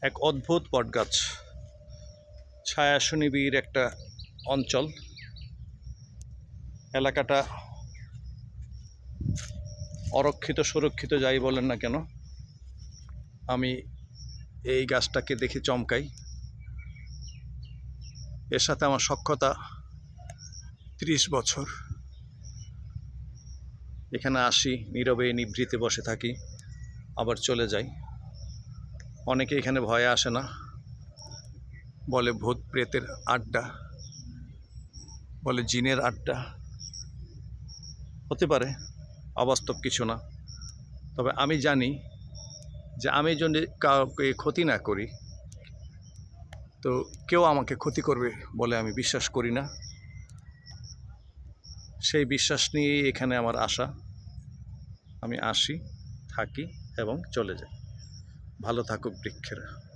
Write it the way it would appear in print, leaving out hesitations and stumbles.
এক অদ্ভুত বটগাছ, ছায়া সুনিবিড় একটা অঞ্চল। এলাকাটা অরক্ষিত সুরক্ষিত যাই বলেন না কেন, আমি এই গাছটাকে দেখে চমকাই। এর সাথে আমার সখ্যতা 30 বছর। এখানে আসি, নীরবে নিভৃতে বসে থাকি, আবার চলে যাই। অনেকে এখানে ভয়ে আসে না, বলে ভূত প্রেতের আড্ডা, বলে জিনের আড্ডা। হতে পারে, অবাস্তব কিছু না। তবে আমি জানি যে আমি যদি কাউকে ক্ষতি না করি, তো কেউ আমাকে ক্ষতি করবে বলে আমি বিশ্বাস করি না। সেই বিশ্বাস নিয়েই এখানে আমার আসা। আমি আসি, থাকি এবং চলে যাই। ভালো থাকুক বৃক্ষেরা।